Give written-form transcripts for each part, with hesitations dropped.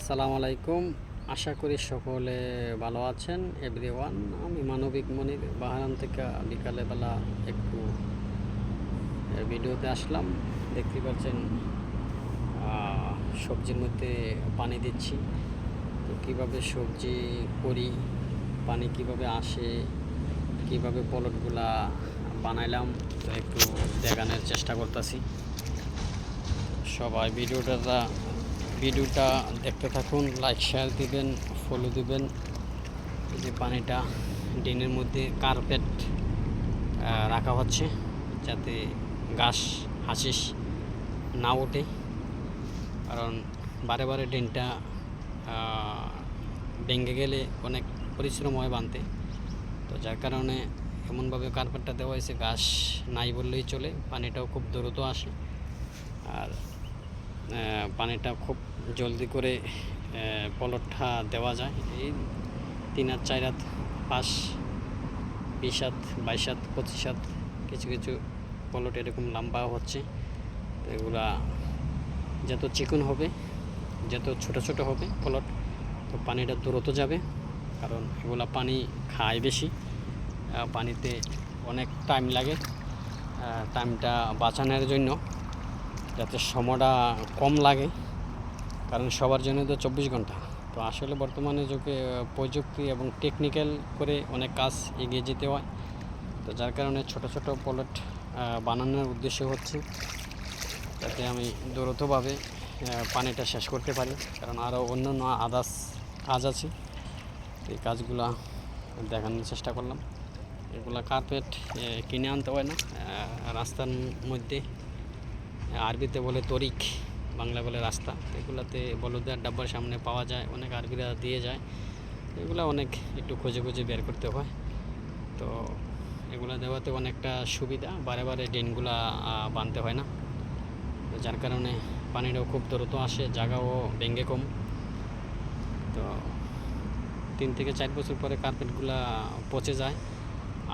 আসসালামু আলাইকুম। আশা করি সকলে ভালো আছেন এভরিওয়ান। আমি মানবিক মনির বাহারাম থেকে বিকালে বেলা একটু ভিডিওতে আসলাম। দেখতে পাচ্ছেন সবজির মধ্যে পানি দিচ্ছি। তো কীভাবে সবজি করি, পানি কিভাবে আসে, কিভাবে পলটগুলা বানাইলাম, তো একটু দেখানোর চেষ্টা করতেছি। সবাই ভিডিওটা দেখতে থাকুন, লাইক শেয়ার দিবেন, ফলো দিবেন। এই যে পানিটা ড্রেনের মধ্যে কার্পেট রাখা হচ্ছে যাতে ঘাস হাসিস না ওঠে, কারণ বারে বারে ড্রেনটা ভেঙে গেলে অনেক পরিশ্রম হয় বানতে। তো যার কারণে এমনভাবে কার্পেটটা দেওয়া হয়েছে ঘাস নাই বললেই চলে। পানিটাও খুব দ্রুত আসে আর পানিটা খুব জলদি করে পলটটা দেওয়া যায়। এই 3 হাত 4 হাত 5 20 হাত 22 হাত 25 হাত কিছু কিছু পলট এরকম লম্বা হচ্ছে। তো এগুলা যত চিকন হবে, যত ছোট ছোট হবে পলট, তো পানিটা দ্রুত যাবে। কারণ এগুলা পানি খায় বেশি, পানিতে অনেক টাইম লাগে। টাইমটা বাঁচানোর জন্য, যাতে সময়টা কম লাগে, কারণ সবার জন্য তো 24 ঘন্টা। তো আসলে বর্তমানে যুগে প্রযুক্তি এবং টেকনিক্যাল করে অনেক কাজ এগিয়ে যেতে হয়। তো যার কারণে ছোট ছোট পলট বানানোর উদ্দেশ্য হচ্ছে যাতে আমি দ্রুতভাবে পানিটা শেষ করতে পারি, কারণ আরও অন্যান্য আদার্স কাজ আছে। এই কাজগুলা দেখানোর চেষ্টা করলাম। এগুলা কার্পেট কিনে আনতে হয় না, রাস্তার মধ্যে, আরবিতে বলে তরিক, বাংলা বলে রাস্তা। এগুলাতে বলদের ডাব্বার সামনে পাওয়া যায়, অনেক আরবিরা দিয়ে যায়। এগুলো অনেক একটু খুঁজে খুঁজে বের করতে হয়। তো এগুলো দেওয়াতে অনেকটা সুবিধা, বারে বারে ড্রেনগুলা বানতে হয় না। যার কারণে পানিটাও খুব দ্রুত আসে, জায়গাও ভেঙে কম। তো 3 থেকে 4 বছর পরে কার্পেটগুলা পচে যায়,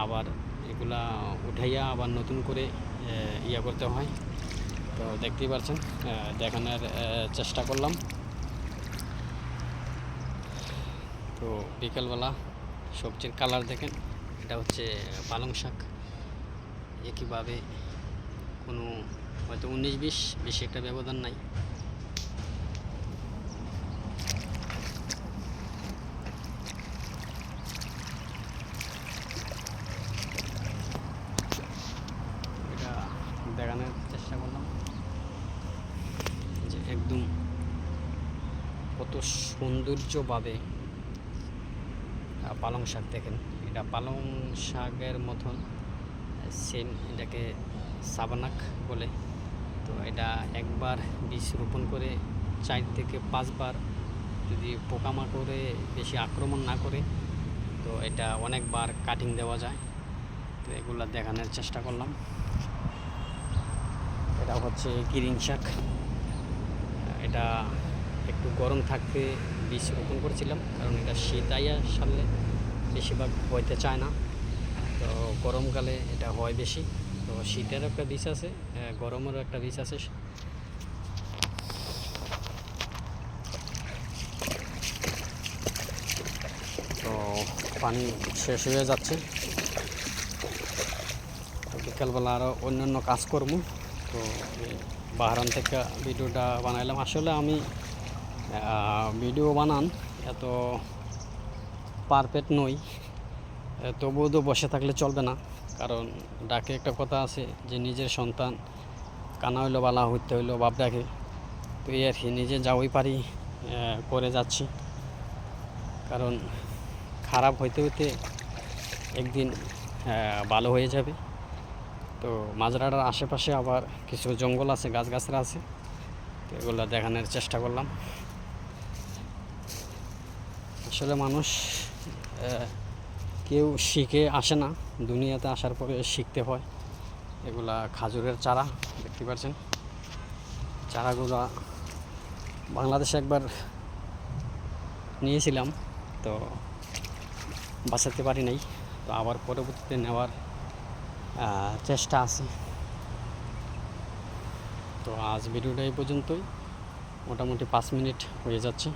আবার এগুলা উঠাইয়া আবার নতুন করে ইয়া করতে হয়। তো দেখতেই পাচ্ছেন, দেখানোর চেষ্টা করলাম। তো বিকালবেলা সবজির কালার দেখেন, এটা হচ্ছে পালং শাক। একইভাবে কোনো হয়তো 19-20 বেশি একটা ব্যবধান নাই। এটা দেখানোর চেষ্টা করলাম যে একদম কত সৌন্দর্যভাবে পালং শাক দেখেন। এটা পালং শাকের মতন সেম, এটাকে সাবানাক বলে। তো এটা একবার বীজ রোপণ করে 4 থেকে 5 বার যদি পোকামাকড়ে বেশি আক্রমণ না করে, তো এটা অনেকবার কাটিং দেওয়া যায়। তো এগুলো দেখানোর চেষ্টা করলাম। এটা হচ্ছে কিরিং শাক। এটা একটু গরম থাকতে বীজ রোপণ করেছিলাম, কারণ এটা শীত আইয়া সারলে বেশিরভাগ হইতে চায় না। তো গরমকালে এটা হয় বেশি। তো শীতের একটা বীজ আছে, গরমেরও একটা বীজ আছে। তো পানি শেষ হয়ে যাচ্ছে, বিকালবেলা আরও অন্যান্য কাজ করবো। তো বাহারাম থেকে ভিডিওটা বানাইলাম। আসলে আমি ভিডিও বানান এত পারফেক্ট নই, তবুও তো বসে থাকলে চলবে না। কারণ ডাকে একটা কথা আছে যে নিজের সন্তান কানা হইলো বালা হইতে হইলো বাপ ডাকে। তো এই আর কি, নিজে যাওয়াই পারি করে যাচ্ছি। কারণ খারাপ হইতে হইতে একদিন ভালো হয়ে যাবে। তো মাজরাটার আশেপাশে আবার কিছু জঙ্গল আছে, গাছগাছরা আছে। তো এগুলো দেখানোর চেষ্টা করলাম। আসলে মানুষ কেউ শিখে আসে না, দুনিয়াতে আসার পরে শিখতে হয়। এগুলা খাজুরের চারা দেখতে পাচ্ছেন। চারাগুলা বাংলাদেশে একবার নিয়েছিলাম, তো বাঁচাতে পারি নাই। তো আবার পরবর্তীতে নেওয়ার চেষ্টা আছে। তো আজ ভিডিওটা এই পর্যন্তই, মোটামুটি 5 মিনিট হয়ে যাচ্ছে।